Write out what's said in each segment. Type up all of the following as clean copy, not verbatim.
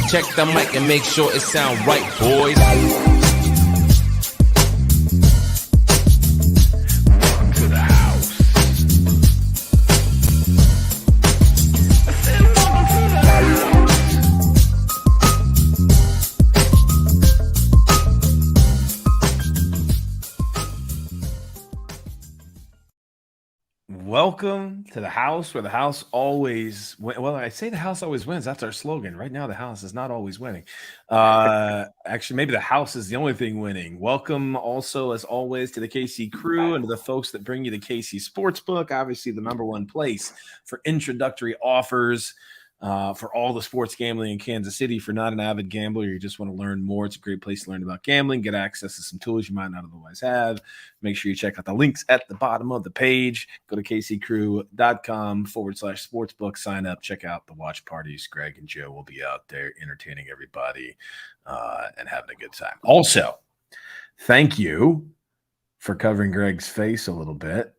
Check the mic and make sure it sound right, boys. To the house. Welcome to the house where the house always well, I say the house always wins. That's our slogan. Right now, the house is not always winning. Actually, maybe the house is the only thing winning. Welcome also, as always, to the KC crew and to the folks that bring you the KC Sportsbook, obviously the number one place for introductory offers for all the sports gambling in Kansas City. If you're not an avid gambler, you just want to learn more, it's a great place to learn about gambling, get access to some tools you might not otherwise have. Make sure you check out the links at the bottom of the page. Go to kccrew.com/sportsbook, sign up, check out the watch parties. Greg and Joe will be out there entertaining everybody and having a good time. Also, thank you for covering Greg's face a little bit.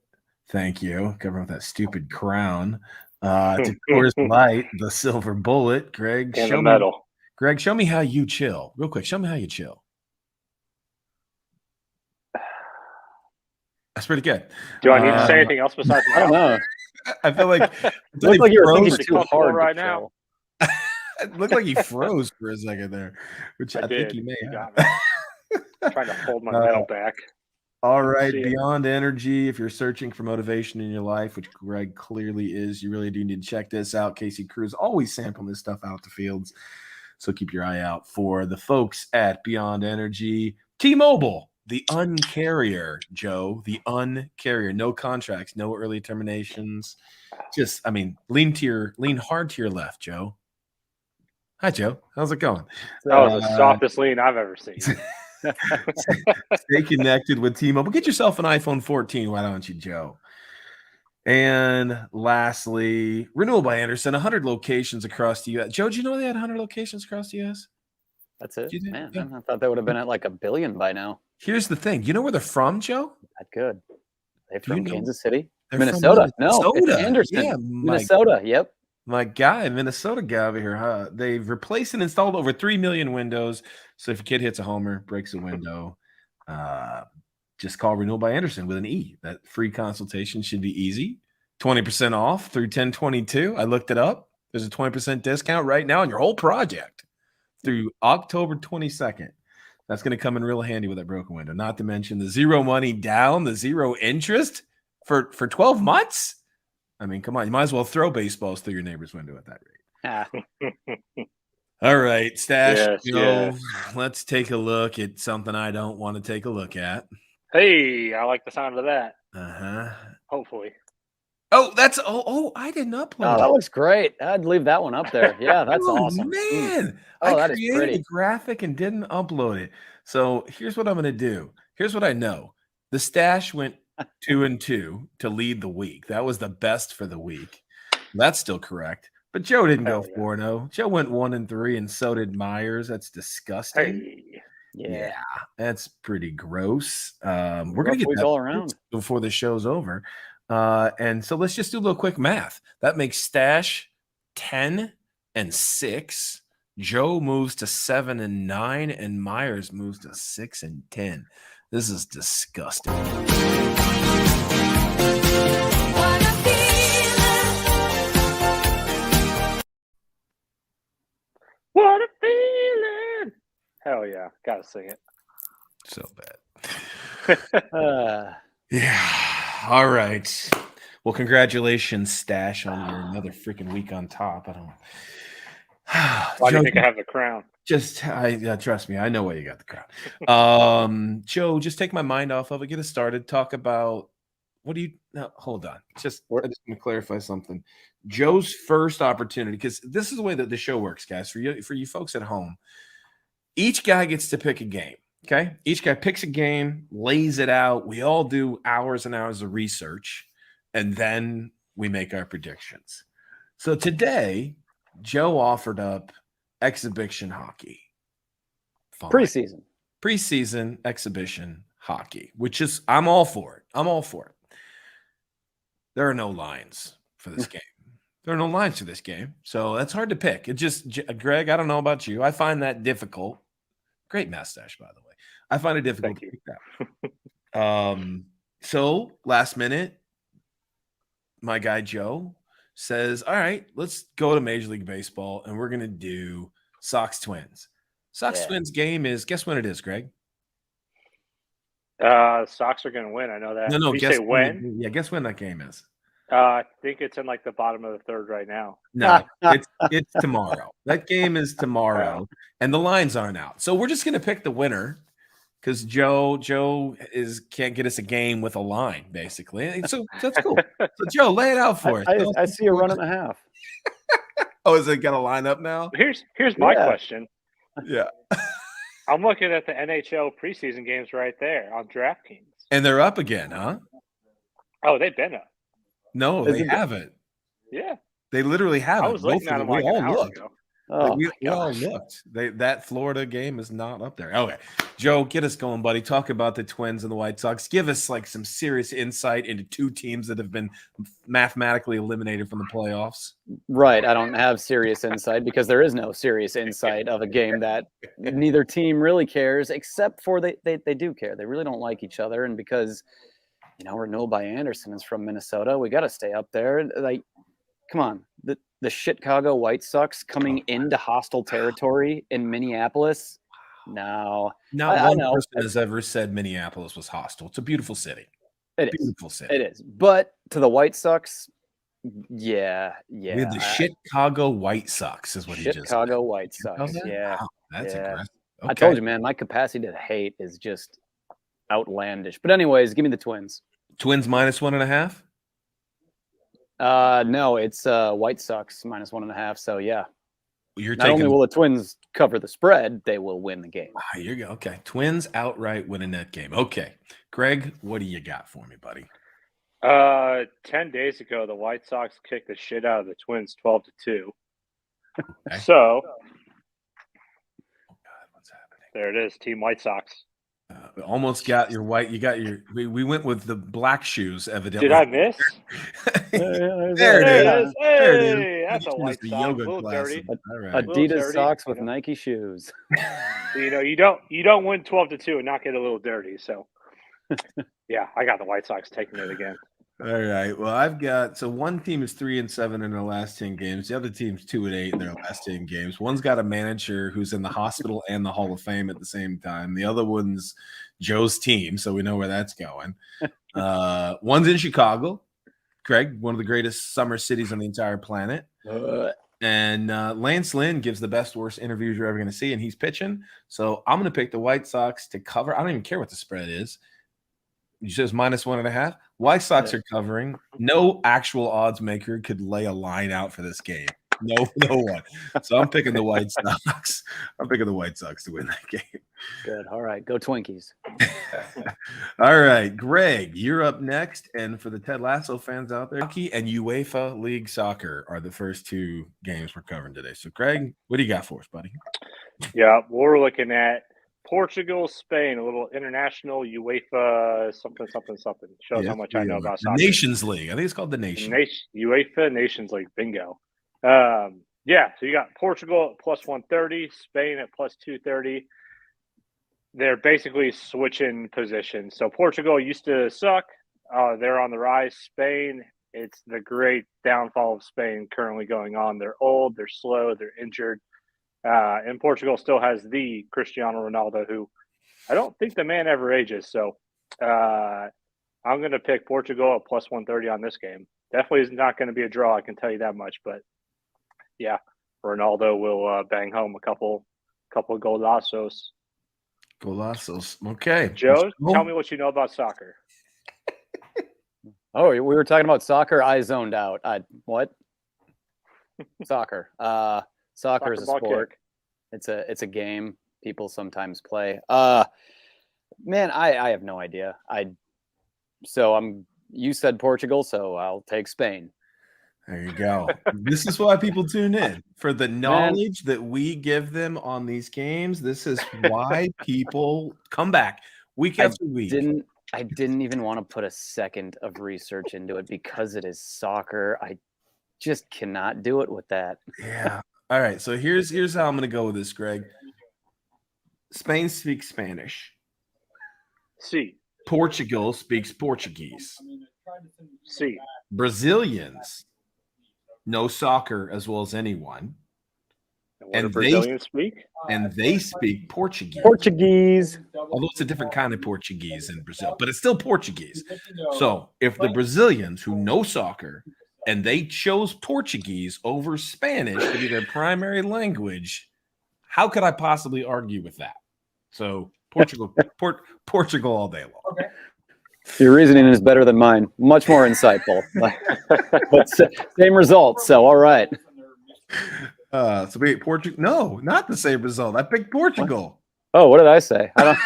Thank you. Covering with that stupid crown. To Coors Light, the silver bullet. Greg, and the medal. Greg, show me how you chill. Real quick, show me how you chill. That's pretty good. Do I need to say anything else besides I don't know. I feel like It looked like you were thinking pretty too comfortable hard right to now. chill. it looked like he froze for a second there, which I think he may You have. got me. Trying to hold my medal back. All right, See it. Beyond Energy. If you're searching for motivation in your life, which Greg clearly is, you really do need to check this out. KC Crew's always sampling this stuff out the fields, so keep your eye out for the folks at Beyond Energy. T-Mobile, the uncarrier, Joe, the uncarrier. No contracts, no early terminations. Just, lean hard to your left, Joe. Hi, Joe. How's it going? That was the softest lean I've ever seen. Stay connected with T-Mobile. Get yourself an iPhone 14. Why don't you, Joe? And lastly, Renewal by Anderson, 100 locations across the U.S. Joe, did you know they had 100 locations across the U.S.? That's it. You did? Man, Yeah. I thought they would have been at like 1 billion by now. Here's the thing. You know where they're from, Joe? That good. They're Do you from know- Kansas City? They're from Minnesota. No, it's Minnesota. Anderson. Yeah, Minnesota. Yep. My guy, Minnesota guy over here, huh? They've replaced and installed over 3 million windows. So if your kid hits a homer, breaks a window, just call Renewal by Anderson with an E. That free consultation should be easy. 20% off through 10/22. I looked it up. There's a 20% discount right now on your whole project through October 22nd. That's going to come in real handy with that broken window. Not to mention the zero money down, the zero interest for 12 months. I mean, come on. You might as well throw baseballs through your neighbor's window at that rate. Ah, All right, Stash. Yes, yes. Let's take a look at something I don't want to take a look at. Hey, I like the sound of that. Uh-huh. Hopefully. Oh, that's I didn't upload oh, it. that looks great. I'd leave that one up there. Yeah, that's awesome. Man. Oh, I that is created pretty. a graphic and didn't upload it. So here's what I'm going to do. Here's what I know. The Stash went 2-2 to lead the week. That was the best for the week. That's still correct. But Joe didn't go Hell yeah. 4-0. Joe went 1-3, and so did Myers. That's disgusting. Hey. Yeah. That's pretty gross. We're going to get week that all around. before the show's over. And so let's just do a little quick math. That makes Stash 10-6. Joe moves to 7-9, and Myers moves to 6-10. This is disgusting. What a feeling. Hell yeah. Gotta sing it. So bad. Yeah. All right. Well, congratulations, Stash, on your another freaking week on top. I don't. Why do you think I have the crown? Trust me, I know why you got the crown. Joe, just take my mind off of it. Get us started. Talk about hold on. I just want to clarify something. Joe's first opportunity, because this is the way that the show works, guys. For you folks at home, each guy gets to pick a game. Okay, each guy picks a game, lays it out. We all do hours and hours of research, and then we make our predictions. So today, Joe offered up exhibition hockey. Fine. Preseason exhibition hockey, which is I'm all for it. There are no lines for this game. There are no lines for this game, so that's hard to pick. It just, Greg, I don't know about you. I find that difficult. Great mustache, by the way. I find it difficult to pick that. So last minute, my guy Joe says, all right, let's go to Major League Baseball, and we're going to do Sox Twins. Sox Twins game is, guess when it is, Greg? Sox are going to win. I know that. No, you guess say when? Yeah, guess when that game is. I think it's in like the bottom of the third right now. No, it's tomorrow. That game is tomorrow, and the lines aren't out. So we're just going to pick the winner because Joe can't get us a game with a line, basically. So that's cool. So Joe, lay it out for us. I see a run and a half. Oh, is it got a line up now? Here's my question. Yeah. I'm looking at the NHL preseason games right there on DraftKings. And they're up again, huh? Oh, they've been up. No, they haven't. Yeah. They literally haven't. I was looking at them like an hour ago. Oh, we all looked. That Florida game is not up there. Okay. Joe, get us going, buddy. Talk about the Twins and the White Sox. Give us like some serious insight into two teams that have been mathematically eliminated from the playoffs. Right. I don't have serious insight because there is no serious insight of a game that neither team really cares, except for they do care. They really don't like each other. And because, Renaud by Anderson is from Minnesota, we got to stay up there. Like, come on. The Chicago White Sox coming into hostile territory in Minneapolis. No. Not one person has ever said Minneapolis was hostile. It's a beautiful city. Beautiful city. It is. But to the White Sox, yeah. With the Chicago White Sox is what he just said. Chicago White Sox, yeah. Wow, that's aggressive. Okay. I told you, man, my capacity to hate is just outlandish. But anyways, give me the Twins. Twins -1.5? No, it's White Sox -1.5. So yeah, Not only will the Twins cover the spread, they will win the game. Here you go. Okay, Twins outright win a net game. Okay, Greg, what do you got for me, buddy? 10 days ago, the White Sox kicked the shit out of the Twins, 12-2. Okay. So, oh God, what's happening? There it is, Team White Sox. Almost got your white. You got your. We went with the black shoes, evidently. Did I miss? There it is. Hey, that's a White Sox. A little dirty. Right. Adidas socks with Nike shoes. You don't win 12-2 and not get a little dirty. So, yeah, I got the White Sox taking it again. All right. Well, I've got one team is 3-7 in their last 10 games. The other team's 2-8 in their last 10 games. One's got a manager who's in the hospital and the Hall of Fame at the same time. The other one's Joe's team, so we know where that's going. One's in Chicago, Craig, one of the greatest summer cities on the entire planet. And Lance Lynn gives the best worst interviews you're ever going to see, and he's pitching. So I'm going to pick the White Sox to cover. I don't even care what the spread is. You says -1.5. White Sox are covering. No actual odds maker could lay a line out for this game. No one. So I'm picking the White Sox. I'm picking the White Sox to win that game. Good. All right. Go Twinkies. All right. Greg, you're up next. And for the Ted Lasso fans out there, Hockey and UEFA League Soccer are the first two games we're covering today. So, Greg, what do you got for us, buddy? Yeah, we're looking at Portugal, Spain, a little international UEFA something. Shows how much I know about soccer. Nations League. I think it's called the UEFA Nations League. Bingo. So you got Portugal at +130, Spain at +230. They're basically switching positions. So Portugal used to suck. They're on the rise. Spain, it's the great downfall of Spain currently going on. They're old, they're slow, they're injured. And Portugal still has the Cristiano Ronaldo, who I don't think the man ever ages. So I'm going to pick Portugal at +130 on this game. Definitely is not going to be a draw, I can tell you that much. But, yeah, Ronaldo will bang home a couple of golazos. Golazos. Okay. Joe, tell me what you know about soccer. Oh, we were talking about soccer. I zoned out. What? Soccer. Soccer is a sport. Kick. It's a game people sometimes play. Man, I have no idea. You said Portugal, so I'll take Spain. There you go. This is why people tune in, for the knowledge that we give them on these games. This is why people come back week after week. I didn't even want to put a second of research into it because it is soccer. just cannot do it with that. Yeah. All right. So here's how I'm going to go with this, Greg. Spain speaks Spanish. C. Portugal speaks Portuguese. C. Brazilians know soccer as well as anyone. And what do Brazilians speak? And they speak Portuguese. Although it's a different kind of Portuguese in Brazil, but it's still Portuguese. So if the Brazilians who know soccer and they chose Portuguese over Spanish to be their primary language, how could I possibly argue with that? So Portugal all day long. Okay. Your reasoning is better than mine. Much more insightful. But same result. So, all right. So we Portugal. No, not the same result. I picked Portugal. Oh, what did I say? I don't.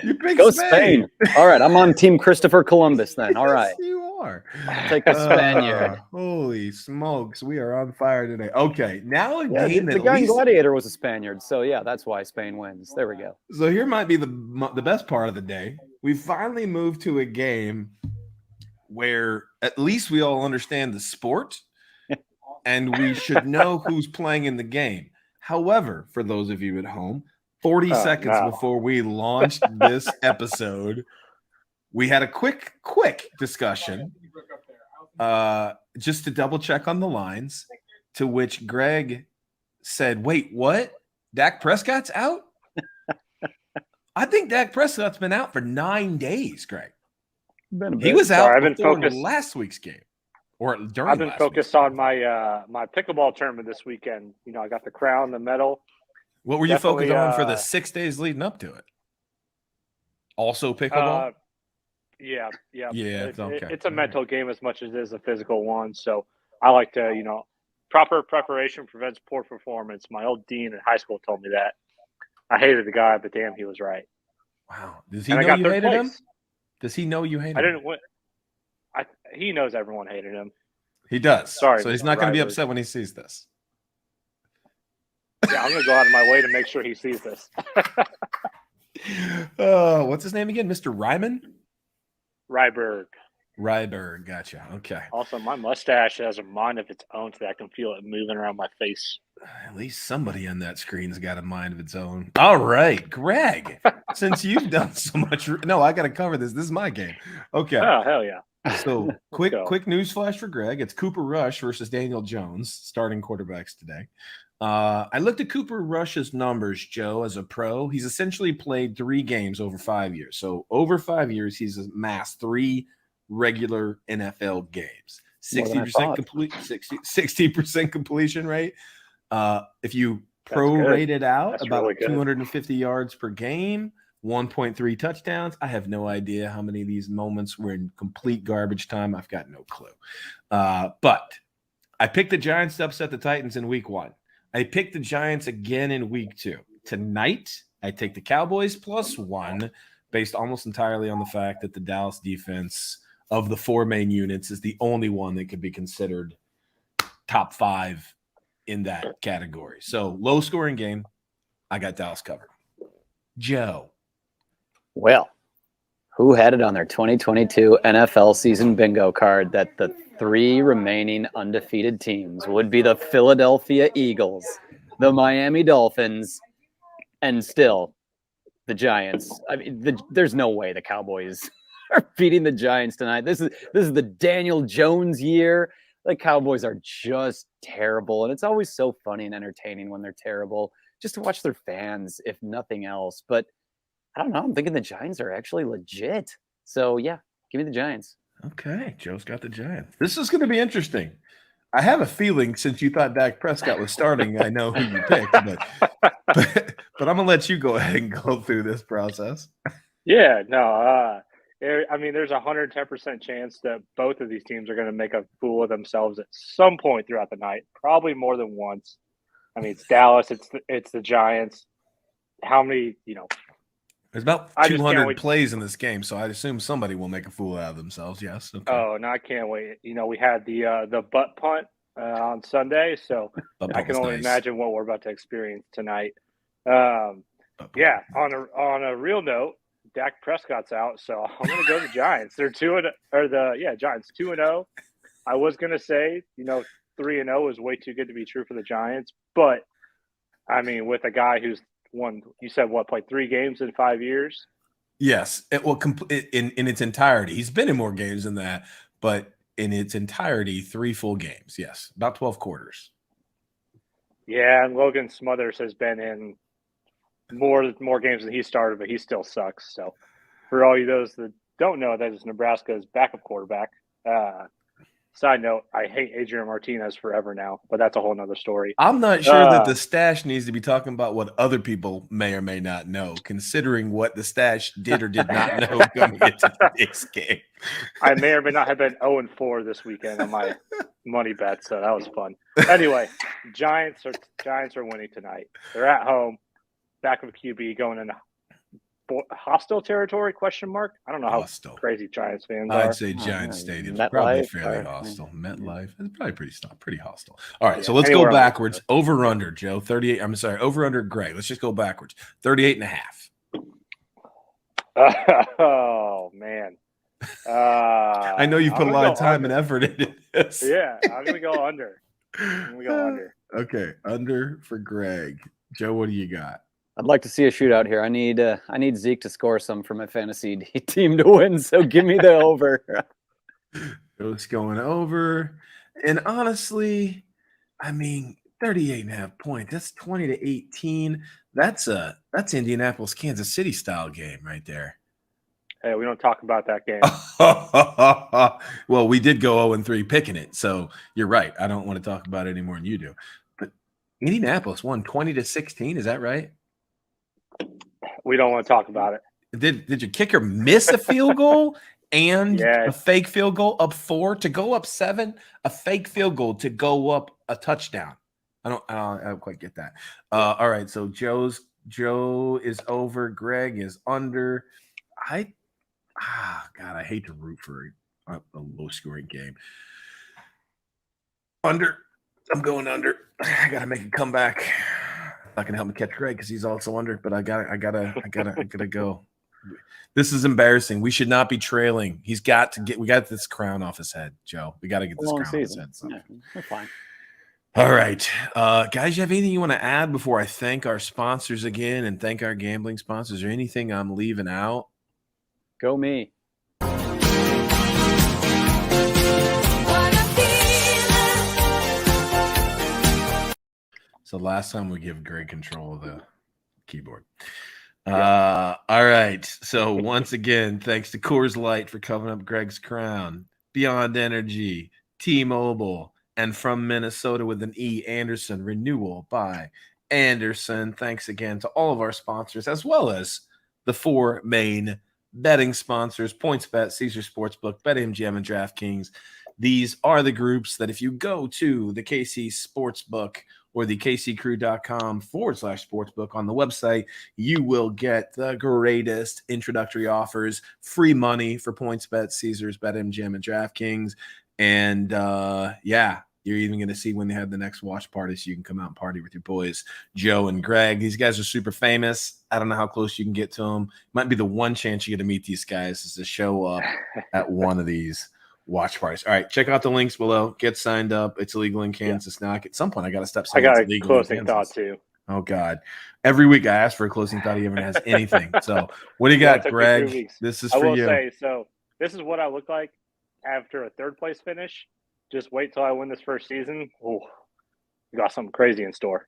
You picked Go Spain. All right, I'm on Team Christopher Columbus then. All right. Yes, you are. I'll take the Spaniard. Holy smokes, we are on fire today. Okay, now a Yeah, game the that guy in Gladiator was a Spaniard, so yeah, that's why Spain wins. There we go. So here might be the best part of the day. We finally moved to a game where at least we all understand the sport and we should know who's playing in the game. However, for those of you at home, 40 seconds before we launched this episode, we had a quick discussion just to double check on the lines, to which Greg said, wait, what? Dak Prescott's out? I think Dak Prescott's been out for 9 days, Greg. He was out before last week's game. Or during I've been focused on my my pickleball tournament this weekend. You know, I got the crown, the medal. What were you focused on for the 6 days leading up to it? Also pickleball? Yeah. Okay. It's a mental game as much as it is a physical one. So I like to, proper preparation prevents poor performance. My old dean in high school told me that. I hated the guy, but damn, he was right. Wow. Does he know you hated him? Does he know you hated him? I didn't win. He knows everyone hated him. He does. Sorry. So he's not going to be upset when he sees this. Yeah, I'm going to go out of my way to make sure he sees this. What's his name again? Mr. Ryman? Ryberg. Gotcha. Okay. Also, my mustache has a mind of its own today. I can feel it moving around my face. At least somebody on that screen's got a mind of its own. All right, Greg, since you've done so much. No, I got to cover this. This is my game. Okay. Oh, hell yeah. So quick news flash for Greg. It's Cooper Rush versus Daniel Jones, starting quarterbacks today. I looked at Cooper Rush's numbers, Joe, as a pro. He's essentially played 3 games over 5 years. So over 5 years, he's amassed 3 regular NFL games. 60% completion rate. If you prorate it out, that's about really 250 yards per game, 1.3 touchdowns. I have no idea how many of these moments were in complete garbage time. I've got no clue. But I picked the Giants to upset the Titans in week 1. I picked the Giants again in week 2. Tonight, I take the Cowboys +1 based almost entirely on the fact that the Dallas defense of the 4 main units is the only one that could be considered top 5 in that category. So low scoring game. I got Dallas covered. Joe. Well, who had it on their 2022 NFL season bingo card that the 3 remaining undefeated teams would be the Philadelphia Eagles, the Miami Dolphins, and still the Giants? I mean, there's no way the Cowboys are beating the Giants tonight. This is the Daniel Jones year. The Cowboys are just terrible, and it's always so funny and entertaining when they're terrible, just to watch their fans, if nothing else. But I don't know. I'm thinking the Giants are actually legit. So, yeah, give me the Giants. Okay, Joe's got the Giants. This is going to be interesting. I have a feeling since you thought Dak Prescott was starting, I know who you picked. But I'm going to let you go ahead and go through this process. Yeah, no. I mean, there's a 110% chance that both of these teams are going to make a fool of themselves at some point throughout the night, probably more than once. I mean, it's Dallas, it's the Giants. How many, There's about 200 plays in this game, so I assume somebody will make a fool out of themselves. Yes. Okay. Oh, no, I can't wait. We had the butt punt on Sunday, so I can only imagine what we're about to experience tonight. Yeah, on a real note, Dak Prescott's out, so I'm going to go to Giants. They're Giants 2-0. I was going to say, 3-0 is way too good to be true for the Giants, but I mean, with a guy who's won, you said what, played 3 games in 5 years? Yes, in its entirety. He's been in more games than that, but in its entirety, 3 full games. Yes, about 12 quarters. Yeah, and Logan Smothers has been in more games than he started, but he still sucks. So, for all you those that don't know, that is Nebraska's backup quarterback. Side note, I hate Adrian Martinez forever now, but that's a whole nother story. I'm not sure that the stash needs to be talking about what other people may or may not know, considering what the stash did or did not know going into today's game. I may or may not have been 0-4 this weekend on my money bet, so that was fun. Anyway, Giants are winning tonight. They're at home, backup QB going into hostile territory? ? I don't know how crazy Giants fans are. I'd say Giants Stadium's probably fairly hostile. MetLife is probably pretty hostile. All right, so let's go backwards. Over under, Joe. 38. I'm sorry, over under Greg. Let's just go backwards. 38.5. Oh man. I know you put a lot of time and effort into this. Yeah, I'm gonna go under. Okay, under for Greg. Joe, what do you got? I'd like to see a shootout here. I need Zeke to score some for my fantasy team to win, so give me the over. Joe's going over. And honestly, I mean, 38.5 points. That's 20-18. That's Indianapolis, Kansas City style game right there. Hey, we don't talk about that game. Well, we did go 0-3 picking it, so you're right. I don't want to talk about it any more than you do. But Indianapolis won 20-16. Is that right? We don't want to talk about it. Did your kicker miss a field goal and a fake field goal up 4 to go up 7? A fake field goal to go up a touchdown. I don't quite get that. All right, so Joe is over. Greg is under. God, I hate to root for a low scoring game. Under. I'm going under. I gotta make a comeback. Not gonna help me catch Greg because he's also under, but I gotta go. This is embarrassing. We should not be trailing. We got this crown off his head, Joe. We got to get this crown off his head. So. Yeah, we're fine. All right. Guys, you have anything you want to add before I thank our sponsors again and thank our gambling sponsors, or anything I'm leaving out? Go me. So last time we give Greg control of the keyboard. All right. So once again, thanks to Coors Light for covering up Greg's crown, Beyond Energy, T-Mobile, and from Minnesota with an E, Anderson, Renewal by Anderson. Thanks again to all of our sponsors, as well as the 4 main betting sponsors, PointsBet, Caesar Sportsbook, BetMGM, and DraftKings. These are the groups that if you go to the KC Sportsbook or the kccrew.com/sportsbook on the website, you will get the greatest introductory offers, free money for PointsBet, Caesars, BetMGM, and DraftKings. And you're even going to see when they have the next watch party, so you can come out and party with your boys, Joe and Greg. These guys are super famous. I don't know how close you can get to them. Might be the one chance you get to meet these guys is to show up at one of these watch parties. All right, check out the links below. Get signed up. It's illegal in Kansas now. At some point, I got to stop saying I got it's a illegal closing thought too. Oh God! Every week I ask for a closing thought. He ever has anything. So what do you got, Greg? This is for you. I will say, so this is what I look like after a third place finish. Just wait till I win this first season. Oh, you got something crazy in store.